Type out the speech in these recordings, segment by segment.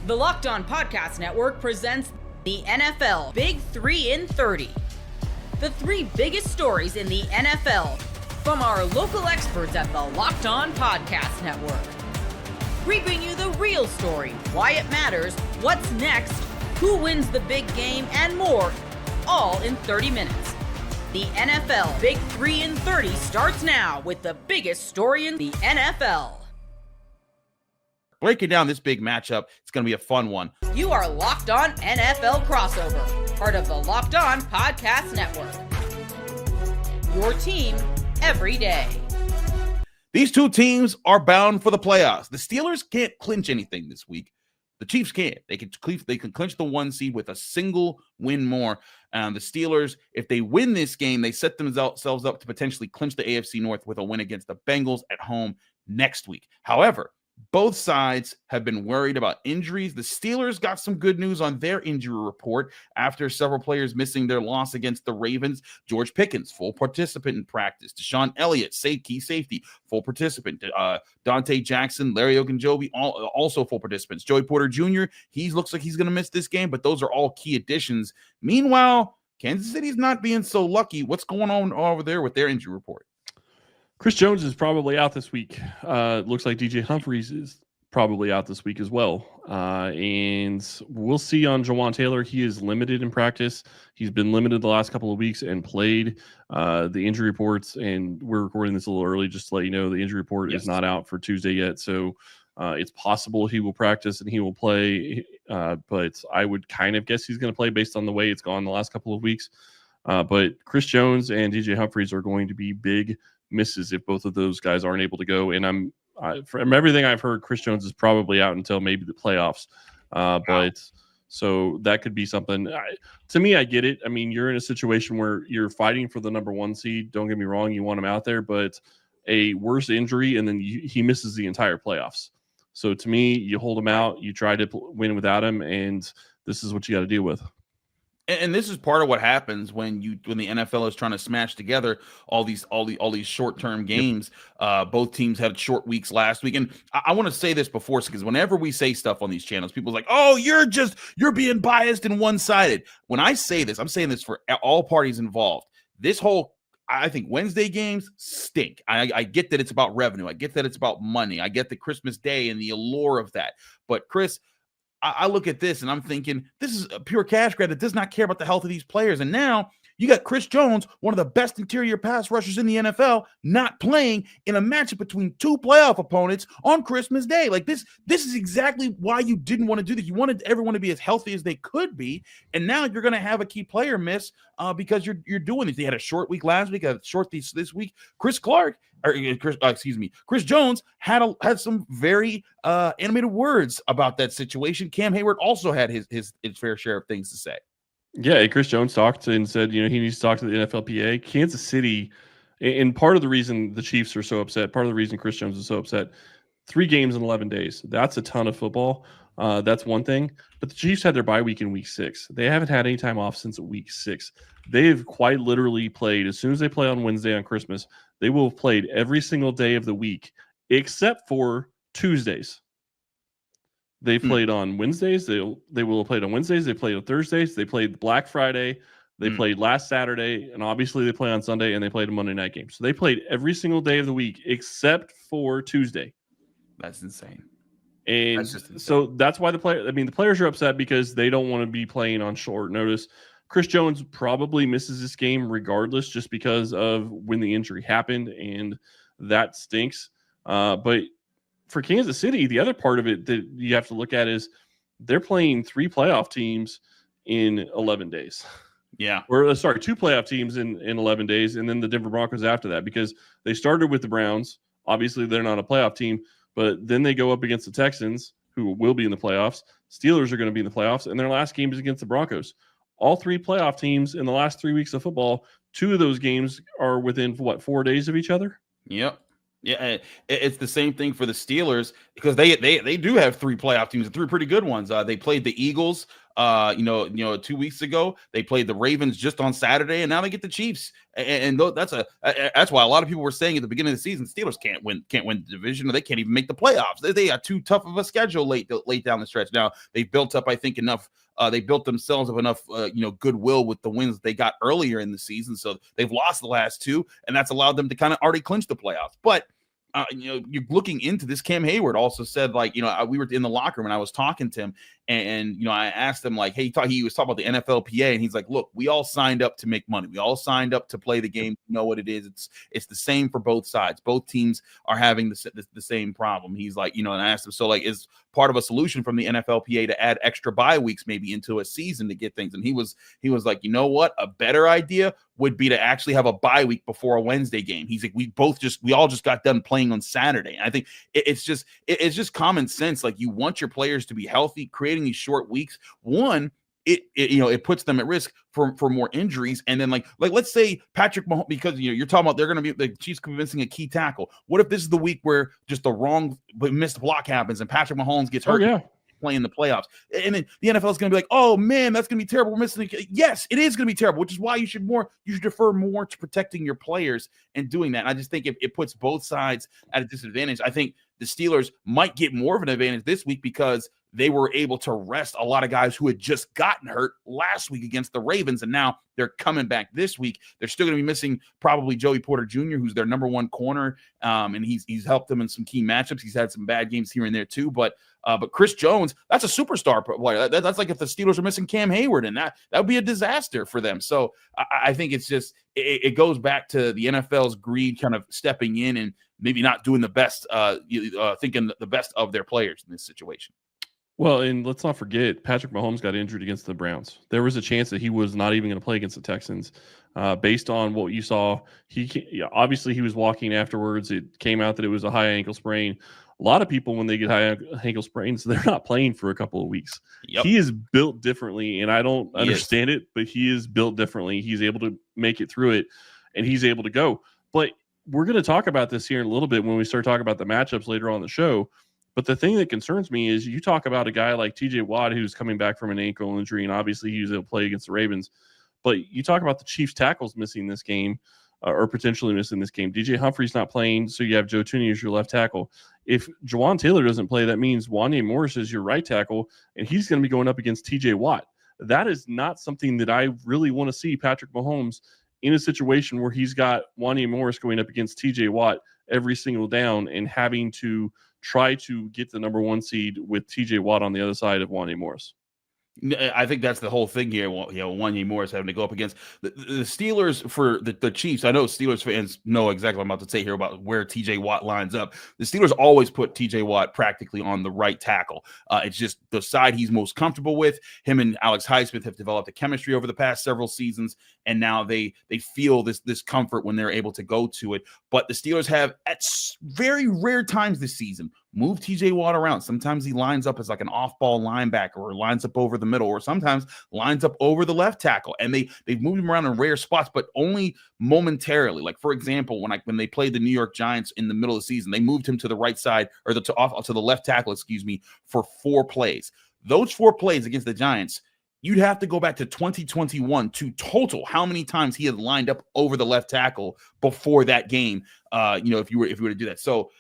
The Locked On Podcast Network presents the NFL Big 3 in 30. The 3 biggest stories in the NFL from our local experts at the Locked On Podcast Network. We bring you the real story, why it matters, what's next, who wins the big game, and more, all in 30 minutes. The NFL Big 3 in 30 starts now with the biggest story in the NFL. Breaking down this big matchup, it's going to be a fun one. You are Locked On NFL Crossover, part of the Locked On Podcast Network. Your team every day. These two teams are bound for the playoffs. The Steelers can't clinch anything this week. The Chiefs can't. They can clinch the 1 seed with a single win more. The Steelers, if they win this game, they set themselves up to potentially clinch the AFC North with a win against the Bengals at home next week. However, both sides have been worried about injuries. The Steelers got some good news on their injury report after several players missing their loss against the Ravens. George Pickens, full participant in practice. Deshaun Elliott, key safety, full participant. Dante Jackson, Larry Ogunjobi, also full participants. Joey Porter Jr., he looks like he's going to miss this game, but those are all key additions. Meanwhile, Kansas City's not being so lucky. What's going on over there with their injury report? Chris Jones is probably out this week. Looks like DJ Humphries is probably out this week as well. And we'll see on Jawan Taylor. He is limited in practice. He's been limited the last couple of weeks and played. The injury reports, and we're recording this a little early just to let you know, the injury report is not out for Tuesday yet. So it's possible he will practice and he will play. But I would kind of guess he's going to play based on the way it's gone the last couple of weeks. But Chris Jones and DJ Humphries are going to be big misses if both of those guys aren't able to go. And from everything I've heard, Chris Jones is probably out until maybe the playoffs. But so that could be something. To me, I get it. I mean, you're in a situation where you're fighting for the number 1 seed. Don't get me wrong. You want him out there, but a worse injury and then he misses the entire playoffs. So to me, you hold him out, you try to win without him, and this is what you got to deal with. And this is part of what happens when the NFL is trying to smash together all these short-term games. Both teams had short weeks last week, and I want to say this before, because whenever we say stuff on these channels, people's like, "Oh, you're being biased and one-sided." When I say this, I'm saying this for all parties involved. I think Wednesday games stink. I get that it's about revenue. I get that it's about money. I get the Christmas Day and the allure of that. But Chris, I look at this and I'm thinking, this is a pure cash grab that does not care about the health of these players. And now you got Chris Jones, one of the best interior pass rushers in the NFL, not playing in a matchup between 2 playoff opponents on Christmas Day. Like this is exactly why you didn't want to do this. You wanted everyone to be as healthy as they could be. And now you're going to have a key player miss because you're doing this. They had a short week last week, a short this week. Chris Jones had some very animated words about that situation. Cam Hayward also had his fair share of things to say. Yeah, Chris Jones talked and said, he needs to talk to the NFLPA. Kansas City, and part of the reason the Chiefs are so upset, part of the reason Chris Jones is so upset, 3 games in 11 days. That's a ton of football. That's one thing. But the Chiefs had their bye week in week 6. They haven't had any time off since week 6. They've quite literally played, as soon as they play on Wednesday on Christmas, they will have played every single day of the week except for Tuesdays. They played on Wednesdays. They will have played on Wednesdays. They played on Thursdays. They played Black Friday. They played last Saturday. And obviously they play on Sunday, and they played a Monday night game. So they played every single day of the week except for Tuesday. That's insane. And that's just insane. So that's why the players are upset because they don't want to be playing on short notice. Chris Jones probably misses this game regardless just because of when the injury happened, and that stinks. But for Kansas City, the other part of it that you have to look at is they're playing 3 playoff teams in 11 days. Yeah. Or 2 playoff teams in 11 days, and then the Denver Broncos after that, because they started with the Browns. Obviously, they're not a playoff team, but then they go up against the Texans, who will be in the playoffs. Steelers are going to be in the playoffs, and their last game is against the Broncos. All 3 playoff teams in the last 3 weeks of football, 2 of those games are within, 4 days of each other? Yep. Yeah, it's the same thing for the Steelers because they do have 3 playoff teams and 3 pretty good ones. They played the Eagles 2 weeks ago they played the Ravens just on Saturday, and now they get the Chiefs. And that's why a lot of people were saying at the beginning of the season, Steelers can't win the division, or they can't even make the playoffs. They got too tough of a schedule late down the stretch. Now they've built up, I think, enough. They built themselves up enough, goodwill with the wins that they got earlier in the season. So they've lost the last two, and that's allowed them to kind of already clinch the playoffs. But you're looking into this. Cam Hayward also said, we were in the locker room and I was talking to him, and I asked him, hey, he was talking about the NFLPA, and he's like, look, we all signed up to make money. We all signed up to play the game. You know what it is. It's the same for both sides. Both teams are having the same problem. He's like, and I asked him, so is part of a solution from the NFLPA to add extra bye weeks maybe into a season to get things? And he was like, you know what? A better idea would be to actually have a bye week before a Wednesday game. He's like, we all just got done playing on Saturday. And I think it's just common sense. Like, you want your players to be healthy. Creating these short weeks, one, it puts them at risk for more injuries. And then like let's say Patrick Mahomes, because you're talking about they're going to be the Chiefs missing a key tackle. What if this is the week where just the wrong missed block happens and Patrick Mahomes gets hurt? Yeah. Playing the playoffs, and then the NFL is going to be like, oh man, that's going to be terrible. We're missing it. Yes, it is going to be terrible, which is why you should defer more to protecting your players and doing that. And I just think it puts both sides at a disadvantage. I think the Steelers might get more of an advantage this week because they were able to rest a lot of guys who had just gotten hurt last week against the Ravens, and now they're coming back this week. They're still going to be missing probably Joey Porter Jr., who's their number one corner, and he's helped them in some key matchups. He's had some bad games here and there too, but Chris Jones, that's a superstar player. That's like if the Steelers are missing Cam Hayward, and that would be a disaster for them. So I think it's just it goes back to the NFL's greed kind of stepping in and maybe not doing the best, thinking the best of their players in this situation. Well, and let's not forget, Patrick Mahomes got injured against the Browns. There was a chance that he was not even going to play against the Texans. Based on what you saw, obviously he was walking afterwards. It came out that it was a high ankle sprain. A lot of people, when they get high ankle sprains, they're not playing for a couple of weeks. Yep. He is built differently, and I don't understand it, but he is built differently. He's able to make it through it, and he's able to go. But we're going to talk about this here in a little bit when we start talking about the matchups later on in the show. But the thing that concerns me is you talk about a guy like TJ Watt, who's coming back from an ankle injury, and obviously he was able to play against the Ravens. But you talk about the Chiefs tackles missing this game, or potentially missing this game. DJ Humphrey's not playing, so you have Joe Tooney as your left tackle. If Jawan Taylor doesn't play, that means Wanya Morris is your right tackle, and he's going to be going up against TJ Watt. That is not something that I really want to see Patrick Mahomes in a situation where he's got Wanya Morris going up against TJ Watt every single down and having to try to get the number one seed with TJ Watt on the other side of Wanya Morris. I think that's the whole thing here. Wanya Morris having to go up against the Steelers for the Chiefs. I know Steelers fans know exactly what I'm about to say here about where TJ Watt lines up. The Steelers always put TJ Watt practically on the right tackle. It's just the side he's most comfortable with. Him and Alex Highsmith have developed a chemistry over the past several seasons, and now they feel this comfort when they're able to go to it. But the Steelers have, at very rare times this season, move TJ Watt around. Sometimes he lines up as like an off-ball linebacker, or lines up over the middle, or sometimes lines up over the left tackle. And they've moved him around in rare spots, but only momentarily. Like, for example, when they played the New York Giants in the middle of the season, they moved him to the right side, or to the left tackle, for 4 plays. Those 4 plays against the Giants, you'd have to go back to 2021 to total how many times he had lined up over the left tackle before that game. If you were to do that. So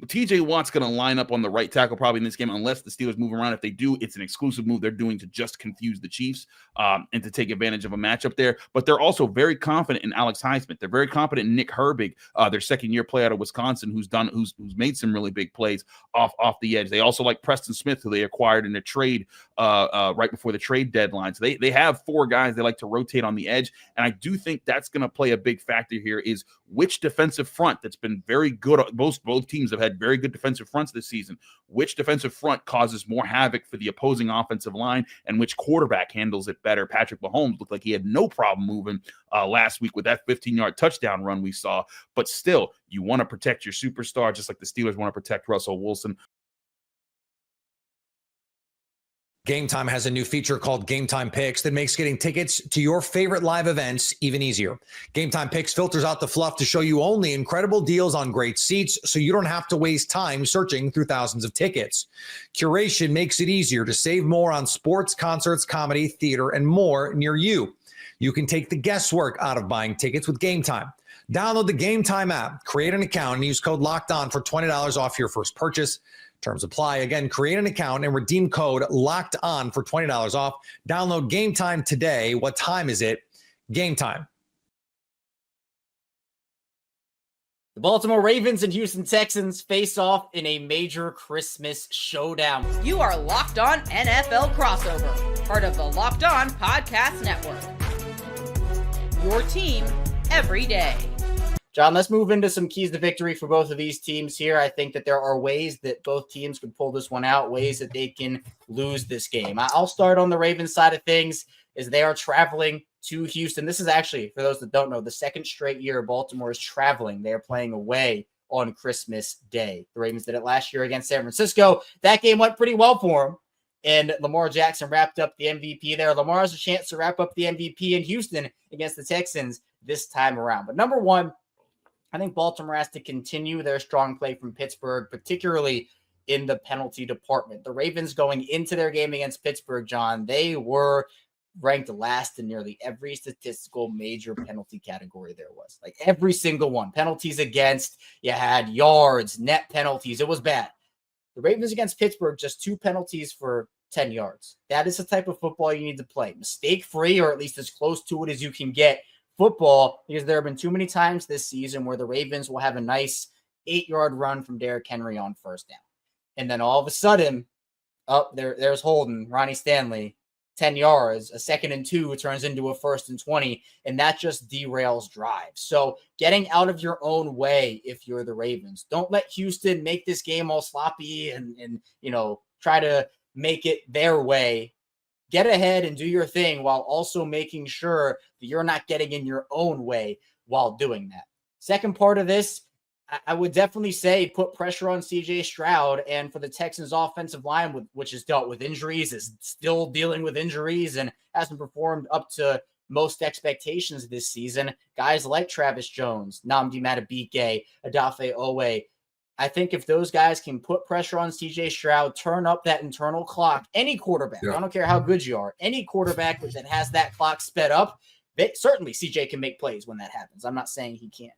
TJ Watt's going to line up on the right tackle probably in this game, unless the Steelers move around. If they do, it's an exclusive move they're doing to just confuse the Chiefs and to take advantage of a matchup there. But they're also very confident in Alex Highsmith. They're very confident in Nick Herbig, their second-year player out of Wisconsin, who's made some really big plays off the edge. They also like Preston Smith, who they acquired in a trade right before the trade deadline. So they have 4 guys they like to rotate on the edge, and I do think that's going to play a big factor here, is which defensive front that's been very good. Both teams have had very good defensive fronts this season. Which defensive front causes more havoc for the opposing offensive line, and which quarterback handles it better? Patrick Mahomes looked like he had no problem moving last week with that 15-yard touchdown run we saw. But still, you want to protect your superstar, just like the Steelers want to protect Russell Wilson. Gametime has a new feature called Gametime Picks that makes getting tickets to your favorite live events even easier. Gametime Picks filters out the fluff to show you only incredible deals on great seats, so you don't have to waste time searching through thousands of tickets. Curation makes it easier to save more on sports, concerts, comedy, theater, and more near you. You can take the guesswork out of buying tickets with Gametime. Download the Gametime app, create an account, and use code LOCKEDON for $20 off your first purchase. Terms apply. Again, create an account and redeem code LOCKEDON for $20 off. Download Gametime today. What time is it? Gametime. The Baltimore Ravens and Houston Texans face off in a major Christmas showdown. You are Locked On NFL Crossover, part of the Locked On Podcast Network. Your team every day. John, let's move into some keys to victory for both of these teams here. I think that there are ways that both teams could pull this one out, ways that they can lose this game. I'll start on the Ravens side of things, as they are traveling to Houston. This is actually, for those that don't know, the second straight year Baltimore is traveling. They are playing away on Christmas Day. The Ravens did it last year against San Francisco. That game went pretty well for them, and Lamar Jackson wrapped up the MVP there. Lamar has a chance to wrap up the MVP in Houston against the Texans this time around. But number one, I think Baltimore has to continue their strong play from Pittsburgh, particularly in the penalty department. The Ravens going into their game against Pittsburgh, John, they were ranked last in nearly every statistical major penalty category there was. Like every single one. Penalties against, you had yards, net penalties. It was bad. The Ravens against Pittsburgh, just 2 penalties for 10 yards. That is the type of football you need to play. Mistake-free, or at least as close to it as you can get football, because there have been too many times this season where the Ravens will have a nice 8-yard run from Derrick Henry on first down. And then all of a sudden, there's Holden, Ronnie Stanley, 10 yards, a 2nd and 2 turns into a 1st and 20, and that just derails drives. So getting out of your own way if you're the Ravens. Don't let Houston make this game all sloppy and try to make it their way. Get ahead and do your thing while also making sure that you're not getting in your own way while doing that. Second part of this, I would definitely say put pressure on C.J. Stroud, and for the Texans offensive line, which has dealt with injuries, is still dealing with injuries and hasn't performed up to most expectations this season. Guys like Travis Jones, Nnamdi Madubuike, Odafe Owe. I think if those guys can put pressure on C.J. Stroud, turn up that internal clock, any quarterback, I don't care how good you are, any quarterback that has that clock sped up, certainly C.J. can make plays when that happens. I'm not saying he can't.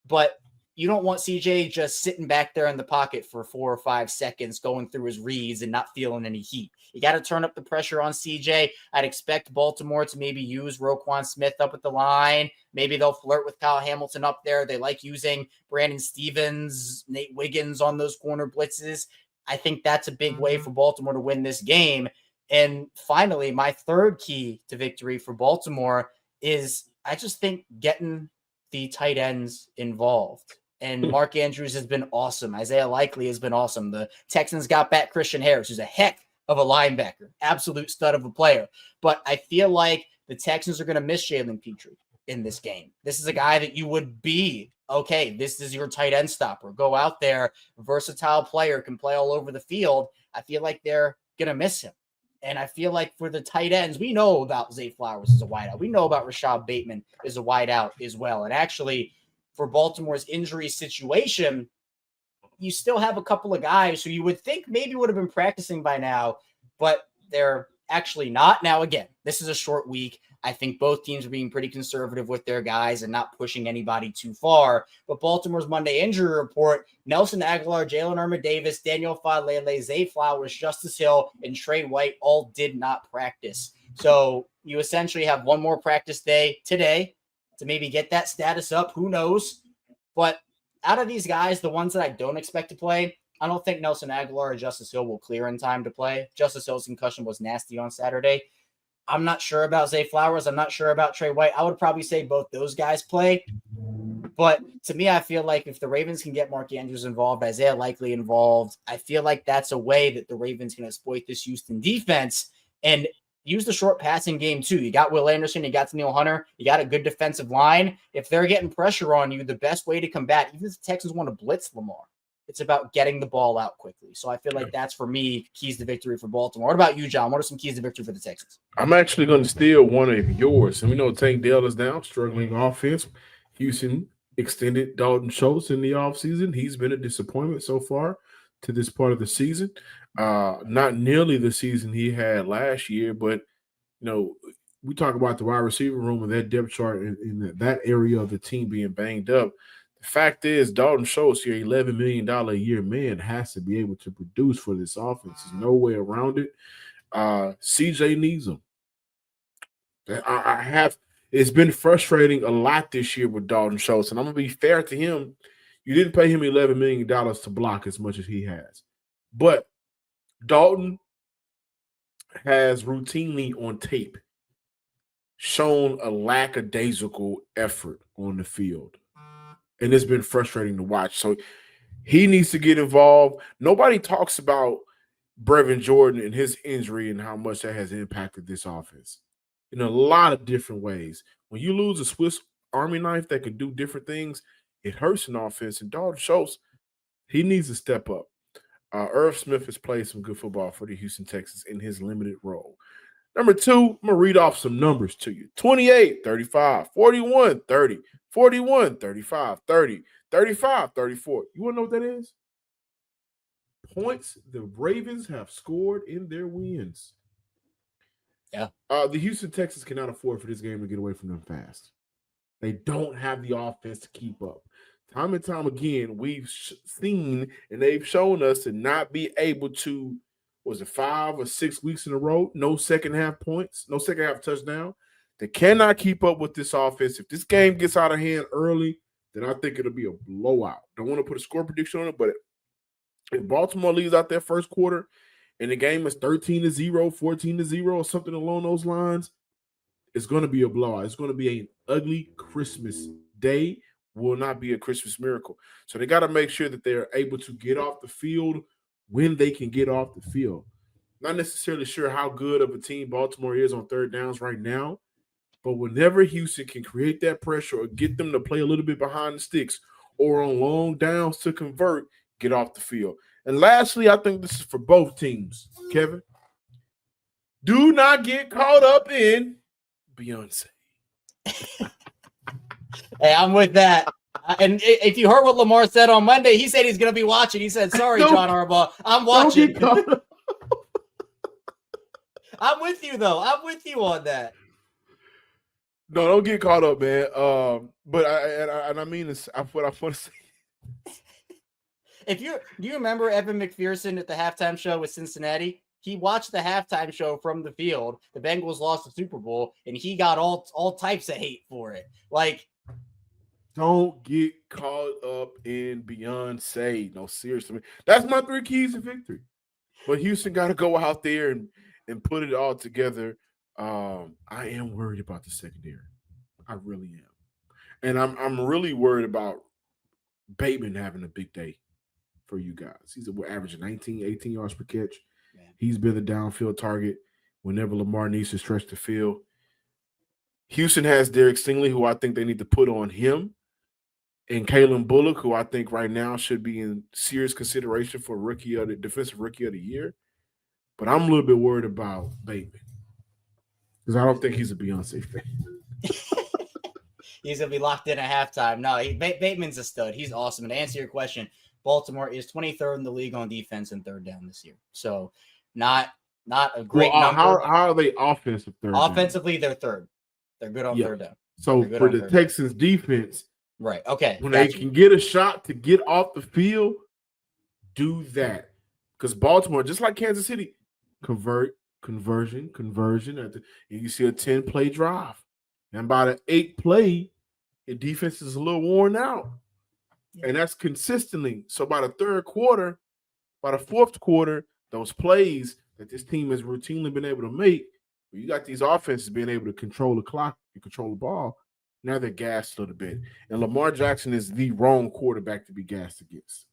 But you don't want CJ just sitting back there in the pocket for 4 or 5 seconds, going through his reads and not feeling any heat. You got to turn up the pressure on CJ. I'd expect Baltimore to maybe use Roquan Smith up at the line. Maybe they'll flirt with Kyle Hamilton up there. They like using Brandon Stevens, Nate Wiggins on those corner blitzes. I think that's a big way for Baltimore to win this game. And finally, my third key to victory for Baltimore is I just think getting the tight ends involved. And Mark Andrews has been awesome. Isaiah Likely has been awesome. The Texans got back Christian Harris, who's a heck of a linebacker, absolute stud of a player. But I feel like the Texans are going to miss Jalen Petrie in this game. This is a guy that you would be, okay, this is your tight end stopper. Go out there, versatile player, can play all over the field. I feel like they're going to miss him. And I feel like for the tight ends, we know about Zay Flowers as a wideout. We know about Rashad Bateman as a wideout as well. And actually, for Baltimore's injury situation, you still have a couple of guys who you would think maybe would have been practicing by now, but they're actually not. Now, again, this is a short week. I think both teams are being pretty conservative with their guys and not pushing anybody too far. But Baltimore's Monday injury report, Nelson Aguilar, Jalen Armour-Davis, Daniel Falele, Zay Flowers, Justice Hill, and Trey White all did not practice. So you essentially have one more practice day today to maybe get that status up. Who knows? But out of these guys, the ones that I don't expect to play, I don't think Nelson Aguilar or Justice Hill will clear in time to play. Justice Hill's concussion was nasty on Saturday. I'm not sure about Zay Flowers. I'm not sure about Trey White. I would probably say both those guys play. But to me, I feel like if the Ravens can get Mark Andrews involved, Isaiah Likely involved, I feel like that's a way that the Ravens can exploit this Houston defense and use the short passing game too. You got Will Anderson, you got Danielle Hunter, you got a good defensive line. If they're getting pressure on you, the best way to combat, even if the Texans want to blitz Lamar, It's about getting the ball out quickly. So I feel like that's, for me, keys to victory for Baltimore. What about you, John? What are some keys to victory for the Texans? I'm actually going to steal one of yours. And we know Tank Dell is down, struggling offense. Houston extended Dalton Schultz in the offseason. He's been a disappointment so far to this part of the season. Not nearly the season he had last year, but, we talk about the wide receiver room and that depth chart in that area of the team being banged up. The fact is, Dalton Schultz, your $11 million a year man, has to be able to produce for this offense. There's no way around it. CJ needs him. It's been frustrating a lot this year with Dalton Schultz, and I'm going to be fair to him. You didn't pay him $11 million to block as much as he has. But Dalton has routinely on tape shown a lackadaisical effort on the field. And it's been frustrating to watch. So he needs to get involved. Nobody talks about Brevin Jordan and his injury and how much that has impacted this offense in a lot of different ways. When you lose a Swiss Army knife that can do different things, it hurts an offense. And Dalton Schultz, he needs to step up. Irv Smith has played some good football for the Houston Texans in his limited role. Number 2, I'm going to read off some numbers to you. 28, 35, 41, 30, 41, 35, 30, 35, 34. You want to know what that is? Points the Ravens have scored in their wins. Yeah. The Houston Texans cannot afford for this game to get away from them fast. They don't have the offense to keep up. Time and time again, we've seen and they've shown us to not be able to, was it 5 or 6 weeks in a row? No second half points, no second half touchdown. They cannot keep up with this offense. If this game gets out of hand early, then I think it'll be a blowout. Don't want to put a score prediction on it, but if Baltimore leaves out their first quarter and the game is 13-0, 14-0, or something along those lines, it's going to be a blowout. It's going to be an ugly Christmas day. Will not be a Christmas miracle. So they got to make sure that they're able to get off the field when they can get off the field. Not necessarily sure how good of a team Baltimore is on third downs right now, but whenever Houston can create that pressure or get them to play a little bit behind the sticks or on long downs to convert, get off the field. And lastly, I think this is for both teams, Kevin. Do not get caught up in Beyonce. Hey, I'm with that. And if you heard what Lamar said on Monday, he said he's going to be watching. He said, sorry, John Harbaugh, I'm watching. I'm with you, though. I'm with you on that. No, don't get caught up, man. But I mean this. What I want to say. Do you remember Evan McPherson at the halftime show with Cincinnati? He watched the halftime show from the field. The Bengals lost the Super Bowl, and he got all types of hate for it. Like, don't get caught up in Beyonce. No, seriously. That's my 3 keys to victory. But Houston got to go out there and put it all together. I am worried about the secondary. I really am. And I'm really worried about Bateman having a big day for you guys. He's averaging 19, 18 yards per catch. Man. He's been the downfield target whenever Lamar needs to stretch the field. Houston has Derek Stingley, who I think they need to put on him, and Kalen Bullock, who I think right now should be in serious consideration for defensive rookie of the year. But I'm a little bit worried about Bateman because I don't think he's a Beyonce fan. He's going to be locked in at halftime. No, Bateman's a stud. He's awesome. And to answer your question, Baltimore is 23rd in the league on defense and third down this year. So not a great number. How are they offensive third down? Offensively, they're third. They're good on third down. So for the Texans defense, right? Okay, when they can get a shot to get off the field, do that. Because Baltimore, just like Kansas City, conversion. And you see a 10-play drive, and by the 8th play, the defense is a little worn out, and that's consistently. So by the 3rd quarter, by the 4th quarter, those plays that this team has routinely been able to make. You got these offenses being able to control the clock and control the ball. Now they're gassed a little bit. And Lamar Jackson is the wrong quarterback to be gassed against.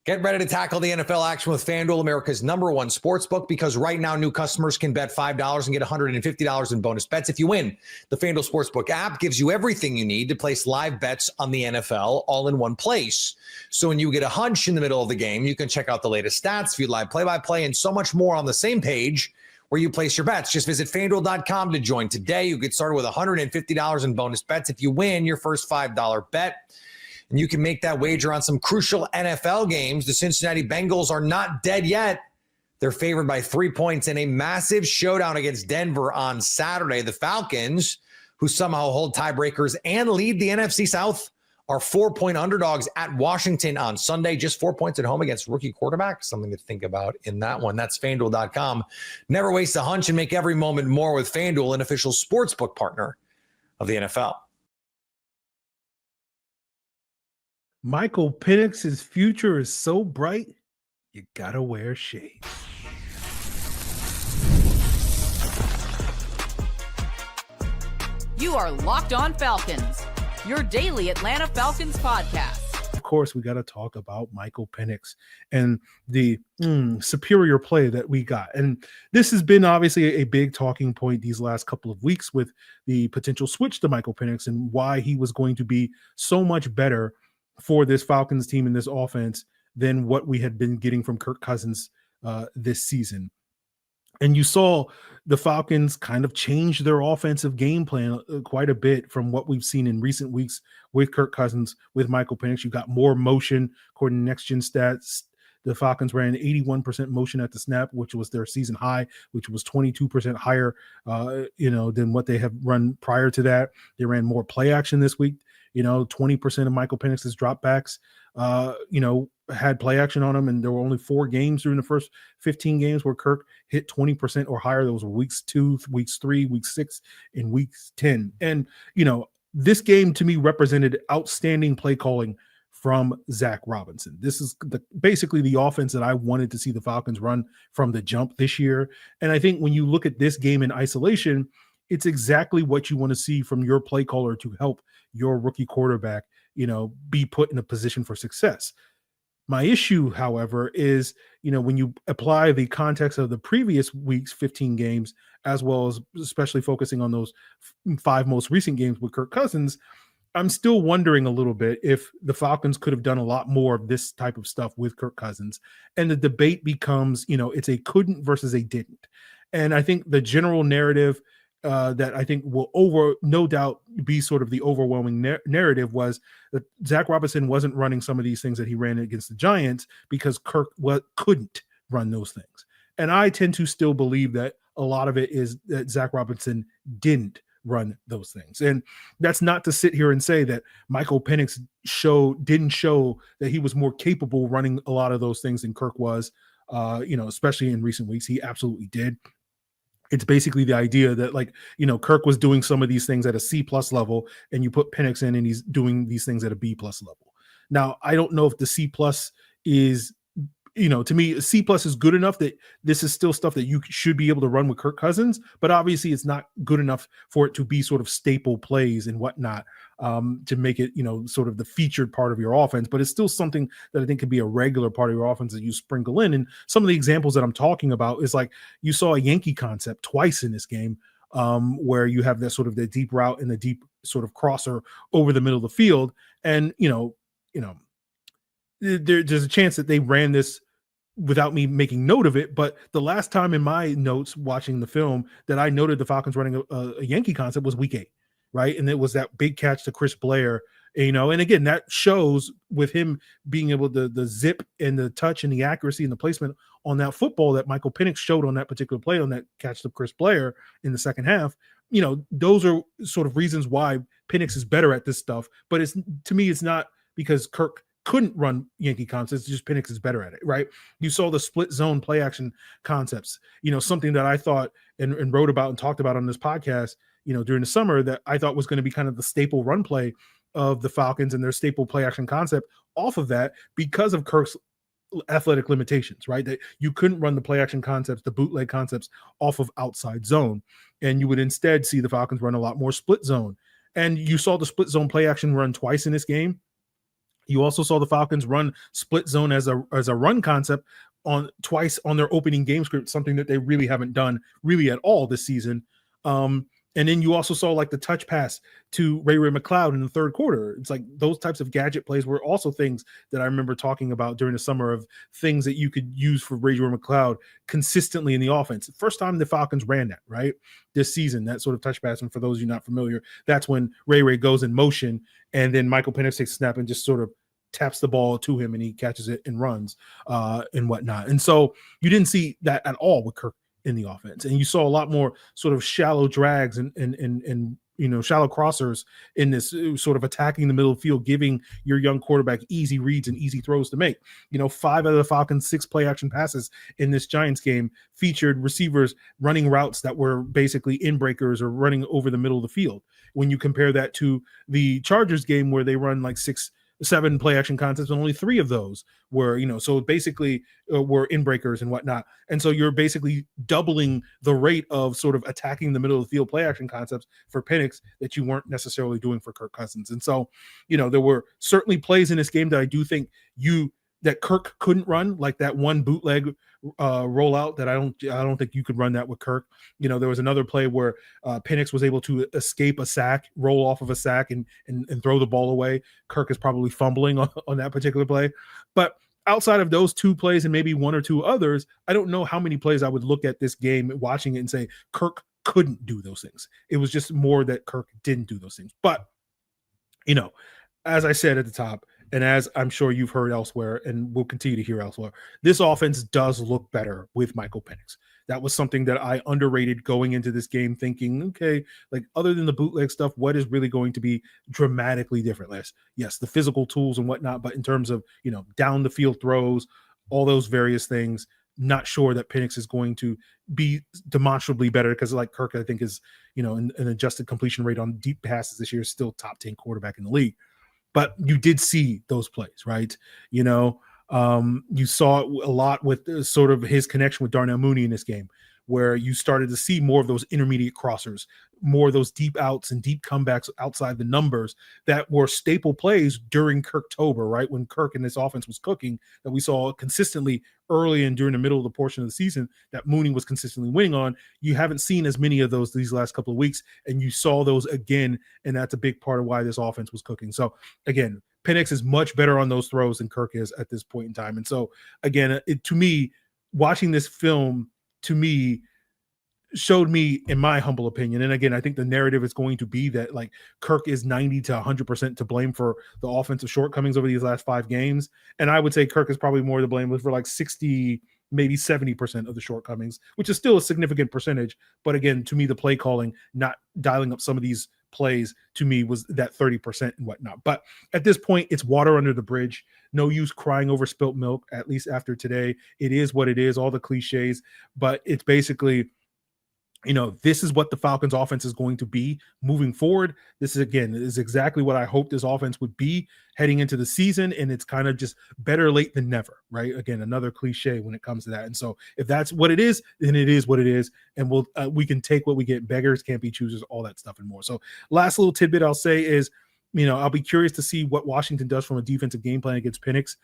Get ready to tackle the NFL action with FanDuel, America's #1 sportsbook, because right now new customers can bet $5 and get $150 in bonus bets if you win. The FanDuel Sportsbook app gives you everything you need to place live bets on the NFL all in one place. So when you get a hunch in the middle of the game, you can check out the latest stats, view live play-by-play, and so much more on the same page where you place your bets. Just visit FanDuel.com to join today. You get started with $150 in bonus bets if you win your first $5 bet. And you can make that wager on some crucial NFL games. The Cincinnati Bengals are not dead yet. They're favored by 3 points in a massive showdown against Denver on Saturday. The Falcons, who somehow hold tiebreakers and lead the NFC South, are 4-point underdogs at Washington on Sunday. Just 4 points at home against rookie quarterback. Something to think about in that one. That's FanDuel.com. Never waste a hunch and make every moment more with FanDuel, an official sportsbook partner of the NFL. Michael Penix's future is so bright, you gotta wear shades. You are Locked On Falcons, your daily Atlanta Falcons podcast. Of course, we got to talk about Michael Penix and the superior play that we got. And this has been obviously a big talking point these last couple of weeks with the potential switch to Michael Penix and why he was going to be so much better for this Falcons team in this offense than what we had been getting from Kirk Cousins this season. And you saw the Falcons kind of change their offensive game plan quite a bit from what we've seen in recent weeks with Kirk Cousins, with Michael Penix. You got more motion, according to Next Gen Stats. The Falcons ran 81% motion at the snap, which was their season high, which was 22% higher, than what they have run prior to that. They ran more play action this week. 20% of Michael Penix's dropbacks, had play action on them. And there were only 4 games during the first 15 games where Kirk hit 20% or higher. Those were weeks 2, weeks 3, week 6, and weeks 10. And, this game to me represented outstanding play calling from Zach Robinson. This is basically the offense that I wanted to see the Falcons run from the jump this year. And I think when you look at this game in isolation, it's exactly what you want to see from your play caller to help your rookie quarterback, be put in a position for success. My issue, however, is, when you apply the context of the previous week's 15 games, as well as especially focusing on those 5 most recent games with Kirk Cousins, I'm still wondering a little bit if the Falcons could have done a lot more of this type of stuff with Kirk Cousins. And the debate becomes, it's a couldn't versus a didn't. And I think the general narrative that I think will no doubt be sort of the overwhelming narrative was that Zach Robinson wasn't running some of these things that he ran against the Giants because Kirk couldn't run those things. And I tend to still believe that a lot of it is that Zach Robinson didn't run those things. And that's not to sit here and say that Michael Penix didn't show that he was more capable running a lot of those things than Kirk was, especially in recent weeks. He absolutely did. It's basically the idea that Kirk was doing some of these things at a C+ level, and you put Penix in and he's doing these things at a B+ level. Now, I don't know if the C+ is, to me, a C+ is good enough that this is still stuff that you should be able to run with Kirk Cousins, but obviously it's not good enough for it to be sort of staple plays and whatnot to make it, sort of the featured part of your offense. But it's still something that I think could be a regular part of your offense that you sprinkle in. And some of the examples that I'm talking about is like you saw a Yankee concept twice in this game where you have that sort of the deep route and the deep sort of crosser over the middle of the field. And, there's a chance that they ran this without me making note of it. But the last time in my notes watching the film that I noted the Falcons running a Yankee concept was week 8, right? And it was that big catch to Chris Blair, and again, that shows with him being able to the zip and the touch and the accuracy and the placement on that football that Michael Penix showed on that particular play on that catch to Chris Blair in the second half. Those are sort of reasons why Penix is better at this stuff. But to me, it's not because Kirk couldn't run Yankee concepts, just Penix is better at it, right? You saw the split zone play action concepts, something that I thought and wrote about and talked about on this podcast, during the summer that I thought was going to be kind of the staple run play of the Falcons and their staple play action concept off of that because of Kirk's athletic limitations, right? That you couldn't run the play action concepts, the bootleg concepts off of outside zone. And you would instead see the Falcons run a lot more split zone. And you saw the split zone play action run twice in this game. You also saw the Falcons run split zone as a run concept on twice on their opening game script, something that they really haven't done really at all this season. And then you also saw like the touch pass to Ray McCloud in the third quarter. It's like those types of gadget plays were also things that I remember talking about during the summer, of things that you could use for Ray McCloud consistently in the offense. First time the Falcons ran that, right, this season, that sort of touch pass. And for those of you not familiar, that's when Ray goes in motion and then Michael Penix takes a snap and just sort of taps the ball to him and he catches it and runs and whatnot. And so you didn't see that at all with Kirk in the offense. And you saw a lot more sort of shallow drags and shallow crossers in this sort of attacking the middle of the field, giving your young quarterback easy reads and easy throws to make. 5 out of the Falcons' 6 play action passes in this Giants game featured receivers running routes that were basically in breakers or running over the middle of the field. When you compare that to the Chargers game, where they run like 6-7 play action concepts, and only 3 of those were, so basically were in breakers and whatnot. And so you're basically doubling the rate of sort of attacking the middle of the field play action concepts for Penix that you weren't necessarily doing for Kirk Cousins. And so, there were certainly plays in this game that I do think that Kirk couldn't run, like that one bootleg rollout that I don't think you could run that with Kirk. There was another play where Penix was able to escape a sack, roll off of a sack and throw the ball away. Kirk is probably fumbling on that particular play. But outside of those 2 plays and maybe 1 or 2 others, I don't know how many plays I would look at this game watching it and say Kirk couldn't do those things. It was just more that Kirk didn't do those things. But, as I said at the top, and as I'm sure you've heard elsewhere and will continue to hear elsewhere, this offense does look better with Michael Penix. That was something that I underrated going into this game, thinking, okay, like other than the bootleg stuff, what is really going to be dramatically different? Yes, the physical tools and whatnot, but in terms of, down the field throws, all those various things, not sure that Penix is going to be demonstrably better, because like Kirk, I think is, an adjusted completion rate on deep passes this year is still top 10 quarterback in the league. But you did see those plays, right? You saw it a lot with sort of his connection with Darnell Mooney in this game, where you started to see more of those intermediate crossers, more of those deep outs and deep comebacks outside the numbers that were staple plays during Kirktober, right? When Kirk and this offense was cooking, that we saw consistently early and during the middle of the portion of the season that Mooney was consistently winning on. You haven't seen as many of those these last couple of weeks, and you saw those again, and that's a big part of why this offense was cooking. So again, Penix is much better on those throws than Kirk is at this point in time. And so again, to me, watching this film, showed me, in my humble opinion, and again, I think the narrative is going to be that like Kirk is 90 to 100% to blame for the offensive shortcomings over these last 5 games. And I would say Kirk is probably more to blame for like 60, maybe 70% of the shortcomings, which is still a significant percentage. But again, to me, the play calling, not dialing up some of these plays, to me was that 30% and whatnot. But at this point, it's water under the bridge. No use crying over spilt milk, at least after today. It is what it is, all the cliches, but it's basically, this is what the Falcons offense is going to be moving forward. This is exactly what I hoped this offense would be heading into the season. And it's kind of just better late than never, right? Again, another cliche when it comes to that. And so if that's what it is, then it is what it is. And we can take what we get. Beggars can't be choosers, all that stuff and more. So last little tidbit I'll say is, I'll be curious to see what Washington does from a defensive game plan against Penix.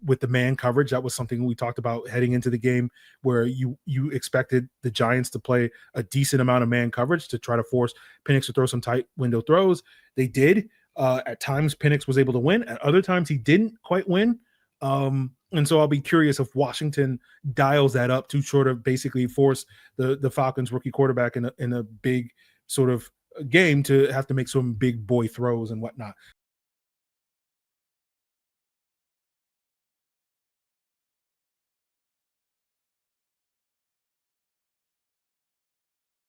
With the man coverage, that was something we talked about heading into the game, where you expected the Giants to play a decent amount of man coverage to try to force Penix to throw some tight window throws. They did. At times, Penix was able to win. At other times, he didn't quite win. And so I'll be curious if Washington dials that up to sort of basically force the Falcons rookie quarterback in a big sort of game to have to make some big boy throws and whatnot.